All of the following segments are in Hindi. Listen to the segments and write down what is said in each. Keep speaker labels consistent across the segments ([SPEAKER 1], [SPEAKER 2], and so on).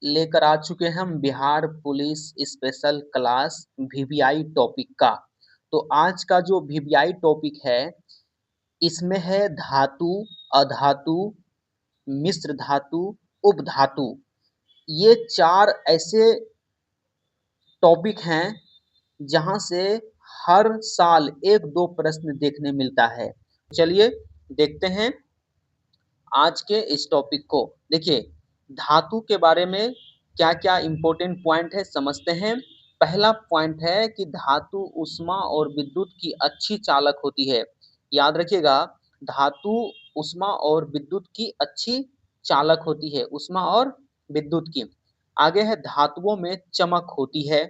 [SPEAKER 1] लेकर आ चुके हैं हम Bihar police special class VVI topic का। तो आज का जो वीवीआई टॉपिक है इसमें है धातु, अधातु, मिश्र धातु, उपधातु। ये चार ऐसे टॉपिक हैं जहां से हर साल एक दो प्रश्न देखने मिलता है। चलिए देखते हैं आज के इस टॉपिक को। देखिए धातु के बारे में क्या क्या इंपॉर्टेंट पॉइंट है समझते हैं। पहला पॉइंट है कि धातु ऊष्मा और विद्युत की अच्छी चालक होती है। याद रखिएगा, धातु ऊष्मा और विद्युत की अच्छी चालक होती है, ऊष्मा और विद्युत की। आगे है धातुओं में चमक होती है।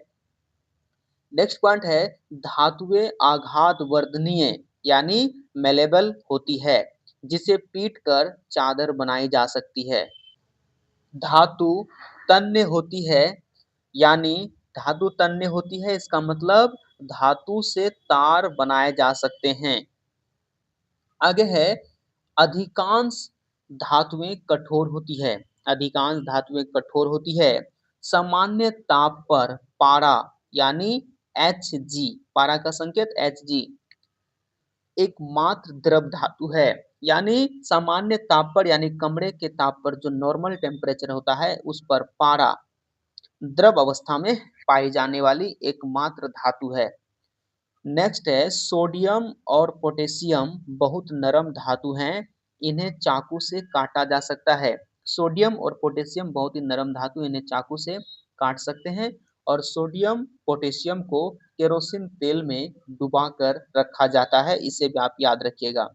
[SPEAKER 1] नेक्स्ट पॉइंट है धातुएं आघात वर्धनीय यानी मेलेबल होती है, जिसे पीट कर चादर बनाई जा सकती है। धातु तन्य होती है, यानी धातु तन्य होती है इसका मतलब धातु से तार बनाए जा सकते हैं। आगे है अधिकांश धातुएं कठोर होती है। अधिकांश धातुएं कठोर होती है। सामान्य ताप पर पारा यानी Hg, पारा का संकेत Hg एकमात्र द्रव धातु है। यानी सामान्य ताप पर यानी कमरे के ताप पर जो नॉर्मल टेम्परेचर होता है उस पर पारा द्रव अवस्था में पाई जाने वाली एकमात्र धातु है। नेक्स्ट है सोडियम और पोटेशियम बहुत नरम धातु हैं, इन्हें चाकू से काटा जा सकता है। सोडियम और पोटेशियम बहुत ही नरम धातु, इन्हें चाकू से काट सकते हैं। और सोडियम पोटेशियम को केरोसिन तेल में डुबाकर रखा जाता है, इसे भी आप याद रखिएगा।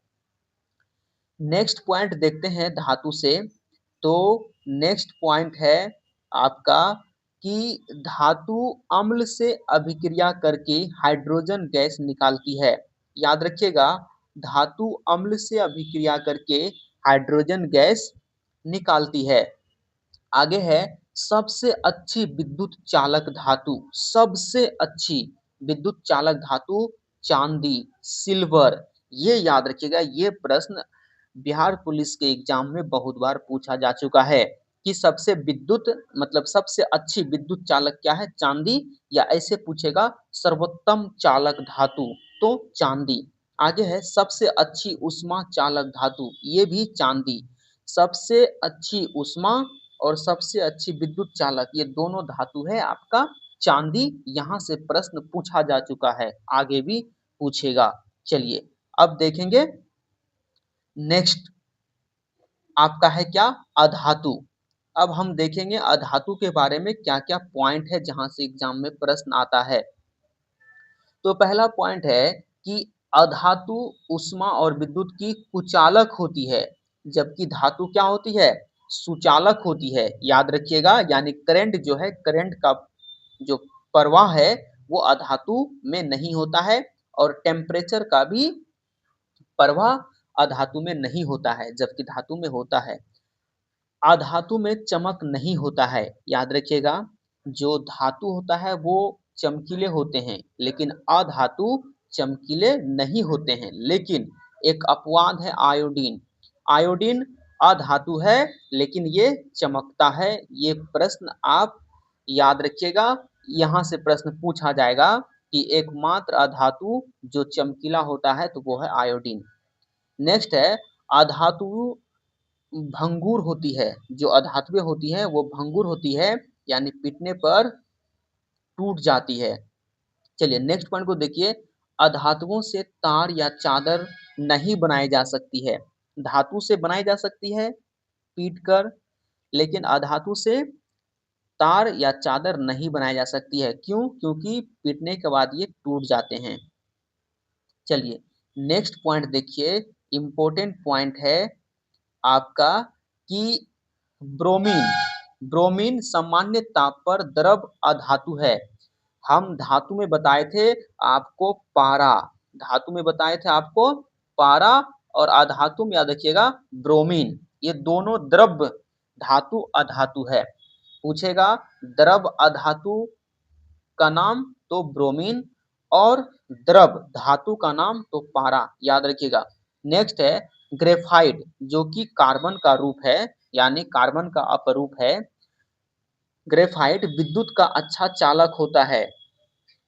[SPEAKER 1] नेक्स्ट पॉइंट देखते हैं धातु से। तो नेक्स्ट पॉइंट है आपका कि धातु अम्ल से अभिक्रिया करके हाइड्रोजन गैस निकालती है। याद रखिएगा, धातु अम्ल से अभिक्रिया करके हाइड्रोजन गैस निकालती है। आगे है सबसे अच्छी विद्युत चालक धातु। सबसे अच्छी विद्युत चालक धातु चांदी, सिल्वर। ये याद रखिएगा, ये प्रश्न बिहार पुलिस के एग्जाम में बहुत बार पूछा जा चुका है कि सबसे विद्युत मतलब सबसे अच्छी विद्युत चालक क्या है, चांदी, या ऐसे पूछेगा सर्वोत्तम चालक धातु तो चांदी। आगे है सबसे अच्छी उष्मा चालक धातु, ये भी चांदी। सबसे अच्छी उष्मा और सबसे अच्छी विद्युत चालक ये दोनों धातु है आपका चांदी। यहां से प्रश्न पूछा जा चुका है, आगे भी पूछेगा। चलिए अब देखेंगे नेक्स्ट आपका है क्या, अधातु। अब हम देखेंगे अधातु के बारे में क्या क्या पॉइंट है जहां से एग्जाम में प्रश्न आता है। तो पहला पॉइंट है कि अधातु उष्मा और विद्युत की कुचालक होती है, जबकि धातु क्या होती है, सुचालक होती है। याद रखिएगा, यानी करंट जो है, करंट का जो प्रवाह है वो अधातु में नहीं होता है, और टेम्परेचर का भी प्रवाह अधातु में नहीं होता है, जबकि धातु में होता है। अधातु में चमक नहीं होता है। याद रखिएगा, जो धातु होता है वो चमकीले होते हैं, लेकिन अधातु चमकीले नहीं होते हैं। लेकिन एक अपवाद है आयोडीन। आयोडीन अधातु है लेकिन ये चमकता है। ये प्रश्न आप याद रखिएगा, यहाँ से प्रश्न पूछा जाएगा कि एकमात्र अधातु जो चमकीला होता है तो वो है आयोडीन। नेक्स्ट है अधातु भंगुर होती है। जो अधातुएं होती हैं वो भंगुर होती है, यानी पीटने पर टूट जाती है। चलिए नेक्स्ट पॉइंट को देखिए, अधातुओं से तार या चादर नहीं बनाई जा सकती है। धातु से बनाई जा सकती है पीट कर, लेकिन अधातु से तार या चादर नहीं बनाई जा सकती है। क्यों? क्योंकि पीटने के बाद ये टूट जाते हैं। चलिए नेक्स्ट पॉइंट देखिए, इंपॉर्टेंट पॉइंट है आपका कि ब्रोमीन। ब्रोमीन सामान्य ताप पर द्रव अधातु है। हम धातु में बताए थे आपको पारा, धातु में बताए थे आपको पारा, और अधातु में याद रखिएगा ब्रोमीन। ये दोनों द्रव धातु अधातु है। पूछेगा द्रव अधातु का नाम तो ब्रोमीन, और द्रव धातु का नाम तो पारा। याद रखिएगा। नेक्स्ट है ग्रेफाइट, जो कि कार्बन का रूप है, यानी कार्बन का अपरूप है। ग्रेफाइट विद्युत का अच्छा चालक होता है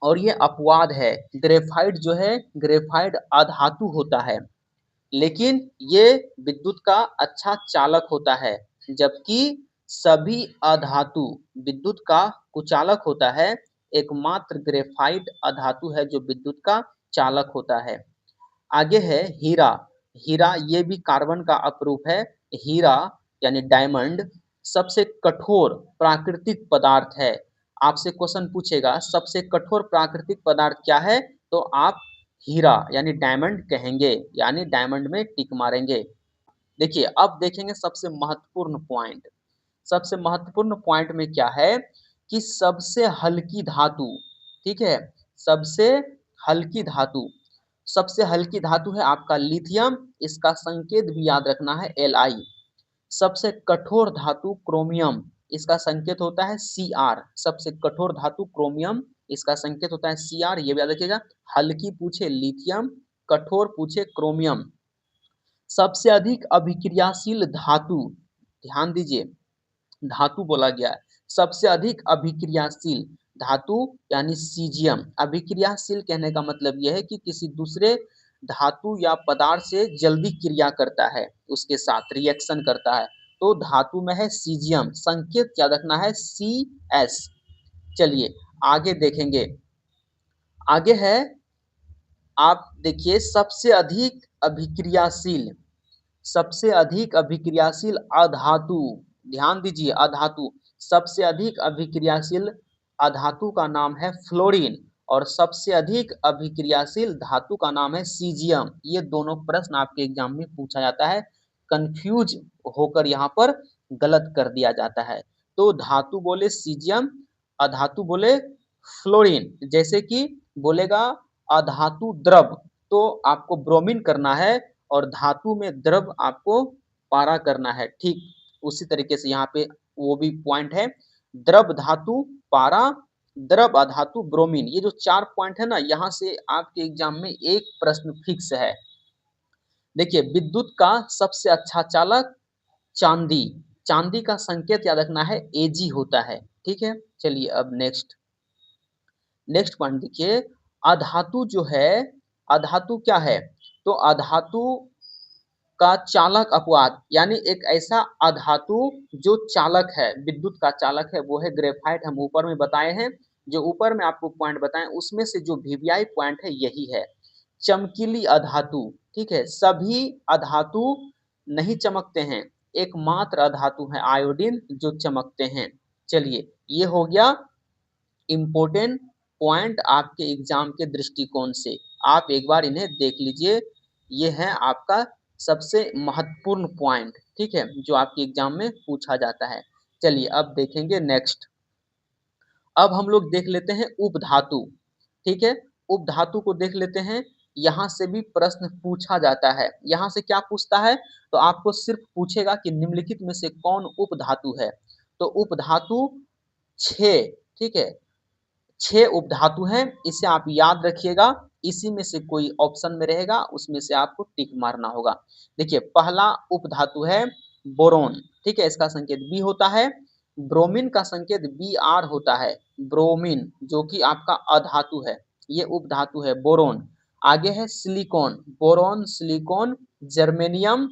[SPEAKER 1] और ये अपवाद है। ग्रेफाइट जो है, ग्रेफाइट अधातु होता है, लेकिन ये विद्युत का अच्छा चालक होता है, जबकि सभी अधातु विद्युत का कुचालक होता है। एकमात्र ग्रेफाइट अधातु है जो विद्युत का चालक होता है। आगे है हीरा। हीरा ये भी कार्बन का अपरूप है। हीरा यानी डायमंड सबसे कठोर प्राकृतिक पदार्थ है। आपसे क्वेश्चन पूछेगा सबसे कठोर प्राकृतिक पदार्थ क्या है, तो आप हीरा यानी डायमंड कहेंगे, यानी डायमंड में टिक मारेंगे। देखिए अब देखेंगे सबसे महत्वपूर्ण पॉइंट। सबसे महत्वपूर्ण पॉइंट में क्या है कि सबसे हल्की धातु, ठीक है, सबसे हल्की धातु, सबसे हल्की धातु है आपका लिथियम, इसका संकेत भी याद रखना है Li। सबसे कठोर धातु क्रोमियम, इसका संकेत होता है Cr। सबसे कठोर धातु क्रोमियम, इसका संकेत होता है Cr, ये भी याद रखिएगा। हल्की पूछे लिथियम, कठोर पूछे क्रोमियम। सबसे अधिक अभिक्रियाशील धातु, ध्यान दीजिए, धातु बोला गया है, सबसे अधिक अभिक्रियाशील धातु यानी सीजियम। अभिक्रियाशील कहने का मतलब यह है कि किसी दूसरे धातु या पदार्थ से जल्दी क्रिया करता है, उसके साथ रिएक्शन करता है, तो धातु में है सीजियम, संकेत याद रखना है Cs। चलिए आगे देखेंगे। आगे है, आप देखिए सबसे अधिक अभिक्रियाशील, सबसे अधिक अभिक्रियाशील अधातु, ध्यान दीजिए अधातु, सबसे अधिक अभिक्रियाशील अधातु का नाम है फ्लोरीन और सबसे अधिक अभिक्रियाशील धातु का नाम है सीजियम। ये दोनों प्रश्न आपके एग्जाम में पूछा जाता है, कंफ्यूज होकर यहाँ पर गलत कर दिया जाता है। तो धातु बोले सीजियम, अधातु बोले फ्लोरीन। जैसे कि बोलेगा अधातु द्रव, तो आपको ब्रोमीन करना है और धातु में द्रव आपको पारा करना है। ठीक उसी तरीके से यहाँ पे वो भी पॉइंट है, द्रव धातु पारा, द्रव अधातु ब्रोमीन। ये जो 4 पॉइंट है ना, यहाँ से आपके एग्जाम में एक प्रश्न फिक्स है। देखिए विद्युत का सबसे अच्छा चालक चांदी, चांदी का संकेत याद रखना है Ag होता है। ठीक है, चलिए अब नेक्स्ट पॉइंट देखिए। अधातु जो है, अधातु क्या है, तो अधातु का चालक अपवाद, यानी एक ऐसा अधातु जो चालक है, विद्युत का चालक है, वो है ग्रेफाइट। हम ऊपर में बताए हैं, जो ऊपर में आपको पॉइंट बताएं उसमें से जो वीवीआई पॉइंट है यही है। चमकीली अधातु, ठीक है, सभी अधातु नहीं चमकते हैं, एकमात्र अधातु है आयोडीन जो चमकते हैं। चलिए ये हो गया इम्पोर्टेंट पॉइंट आपके एग्जाम के दृष्टिकोण से, आप एक बार इन्हें देख लीजिए। ये है आपका सबसे महत्वपूर्ण पॉइंट, ठीक है, जो आपके एग्जाम में पूछा जाता है। चलिए अब देखेंगे नेक्स्ट। अब हम लोग देख लेते हैं उपधातु, ठीक है, उपधातु को देख लेते हैं। यहाँ से भी प्रश्न पूछा जाता है। यहाँ से क्या पूछता है, तो आपको सिर्फ पूछेगा कि निम्नलिखित में से कौन उपधातु है। तो उपधातु 6, ठीक है, 6 उपधातु हैं, इसे आप याद रखिएगा। इसी में से कोई ऑप्शन में रहेगा, उसमें से आपको टिक मारना होगा। देखिए पहला उपधातु है बोरोन, ठीक है, इसका संकेत बी होता है। ब्रोमीन का संकेत Br होता है, ब्रोमीन जो कि आपका अधातु है, ये उपधातु है बोरोन। आगे है silicon, boron, silicon, germanium,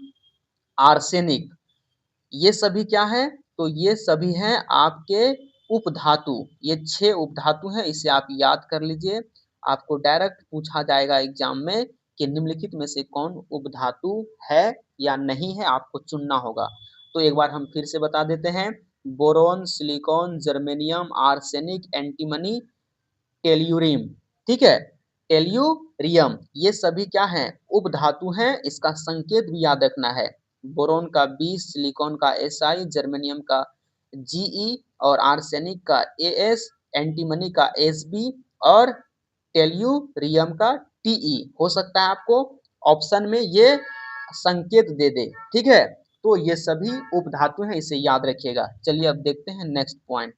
[SPEAKER 1] arsenic, ये सभी क्या है, तो ये सभी हैं आपके उपधातु। ये 6 उपधातु हैं, इसे आप याद कर लीजिए। आपको डायरेक्ट पूछा जाएगा एग्जाम में कि निम्नलिखित में से कौन उपधातु है या नहीं है, आपको चुनना होगा। तो एक बार हम फिर से बता देते हैं, boron, silicon, germanium, arsenic, antimony, tellurium, ठीक है, टेल्यूरियम, ये सभी क्या हैं, उपधातु हैं। इसका संकेत भी याद रखना है, बोरोन का बी, सिलिकॉन का Si, जर्मेनियम का Ge और आर्सेनिक का As, एंटीमनी का Sb और टेल्यूरियम का Te। हो सकता है आपको ऑप्शन में ये संकेत दे दे, ठीक है। तो ये सभी उपधातु हैं, इसे याद रखिएगा। चलिए अब देखते हैं next point.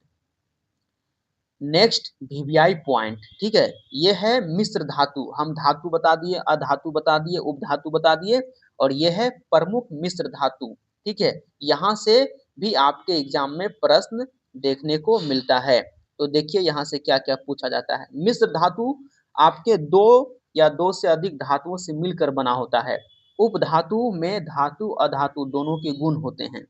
[SPEAKER 1] Next VVI point, ठीक है, ये है मिश्र धातु। हम धातु बता दिए, अधातु बता दिए, उपधातु बता दिए, और ये है प्रमुख मिश्र धातु, ठीक है। यहाँ से भी आपके एग्जाम में प्रश्न देखने को मिलता है। तो देखिए यहाँ से क्या-क्या पूछा जाता है। मिश्र धातु आपके 2 या 2 से अधिक धातुओं से मिलकर बना होता है। उपधातु में धातु अधातु दोनों के गुण होते हैं।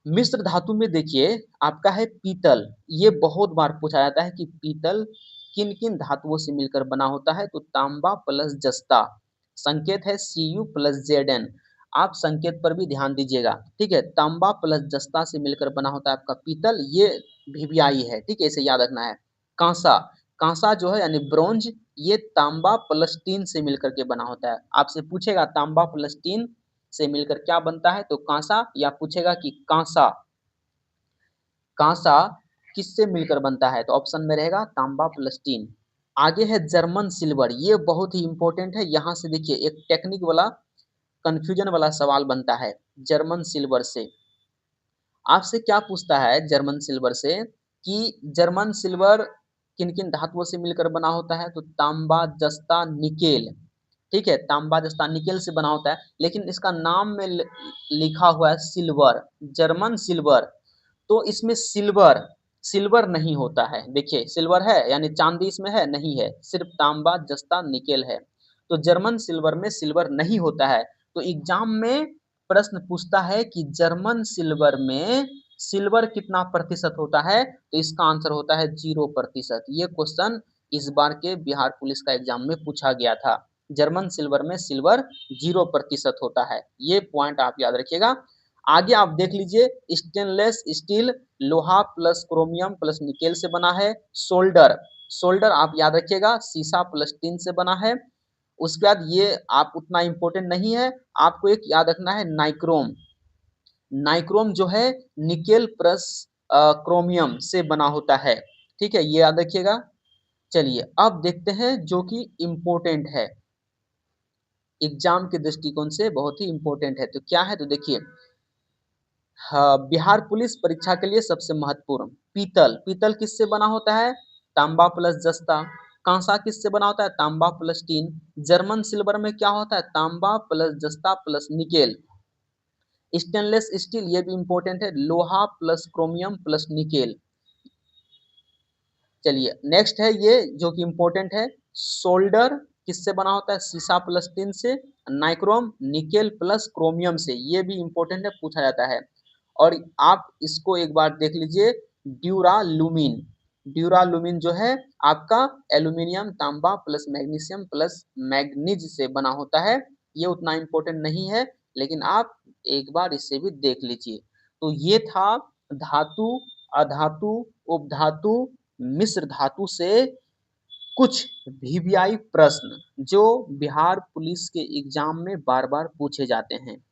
[SPEAKER 1] मिश्र धातु में देखिए आपका है पीतल। ये बहुत बार पूछा जाता है कि पीतल किन-किन धातुओं से मिलकर बना होता है, तो तांबा प्लस जस्ता। संकेत है Cu प्लस Zn। आप संकेत पर भी ध्यान दीजिएगा, ठीक है। तांबा प्लस जस्ता से मिलकर बना होता है आपका पीतल, ये वीवीआई है, ठीक है, इसे याद रखना है। कांसा, कांसा जो है यानी ब्रोंज, ये तांबा प्लस टीन से मिलकर के बना होता है। आपसे पूछेगा तांबा प्लस टीन से मिलकर क्या बनता है, तो कांसा, या पूछेगा कि कांसा कांसा किससे मिलकर बनता है, तो ऑप्शन में रहेगा तांबा प्लस टीन। आगे है जर्मन सिल्वर, ये बहुत ही इंपॉर्टेंट है। यहाँ से देखिए एक टेक्निक वाला कंफ्यूजन वाला सवाल बनता है जर्मन सिल्वर से। आपसे क्या पूछता है जर्मन सिल्वर से कि जर्मन सिल्वर किन-किन धातुओं से मिलकर बना होता है, तो तांबा, जस्ता, निकेल, ठीक है। तांबा, जस्ता, निकेल से बना होता है, लेकिन इसका नाम में लिखा हुआ है सिल्वर, जर्मन सिल्वर। तो इसमें सिल्वर सिल्वर नहीं होता है। देखिए सिल्वर है यानी चांदी इसमें है, नहीं है, सिर्फ तांबा, जस्ता, निकेल है। तो जर्मन सिल्वर में सिल्वर नहीं होता है। तो एग्जाम में प्रश्न पूछता है कि जर्मन सिल्वर में सिल्वर कितना प्रतिशत होता है, तो इसका आंसर होता है 0%। ये क्वेश्चन इस बार के बिहार पुलिस का एग्जाम में पूछा गया था। जर्मन सिल्वर में सिल्वर 0% होता है। ये पॉइंट आप याद रखिएगा। आगे आप देख लीजिए, स्टेनलेस स्टील लोहा प्लस क्रोमियम प्लस निकेल से बना है। सोल्डर, सोल्डर आप याद रखिएगा सीसा प्लस टीन से बना है। उसके बाद ये आप उतना इंपॉर्टेंट नहीं है, आपको एक याद रखना है नाइक्रोम। नाइक्रोम जो है निकेल प्लस क्रोमियम से बना होता है, ठीक है, ये याद रखिएगा। चलिए अब देखते हैं जो कि इम्पोर्टेंट है, एग्जाम के दृष्टिकोण से बहुत ही इम्पोर्टेंट है। तो क्या है, तो देखिए हाँ, बिहार पुलिस परीक्षा के लिए सबसे महत्वपूर्ण पीतल, पीतल किससे बना होता है, तांबा प्लस जस्ता। कांसा किससे बना होता है, तांबा प्लस टीन। जर्मन सिल्वर में क्या होता है, तांबा प्लस जस्ता प्लस निकेल। स्टेनलेस स्टील ये भी इंपॉर्टेंट है, लोहा प्लस क्रोमियम प्लस निकेल। चलिए नेक्स्ट है ये जो कि इंपॉर्टेंट है, सोल्डर किससे बना होता है, सीसा प्लस टिन से। नाइक्रोम निकेल प्लस क्रोमियम से, ये भी इंपॉर्टेंट है, पूछा जाता है। और आप इसको एक बार देख लीजिए, ड्यूरालुमिन, ड्यूरालुमिन जो है आपका एल्यूमिनियम, तांबा प्लस मैग्नीशियम प्लस मैग्नीज से बना होता है। ये उतना इंपॉर्टेंट नहीं है, लेकिन आप एक बार इसे भी देख लीजिए। तो ये था धातु, अधातु, उपधातु, मिश्र धातु से कुछ वीवीआई प्रश्न जो बिहार पुलिस के एग्जाम में बार बार पूछे जाते हैं।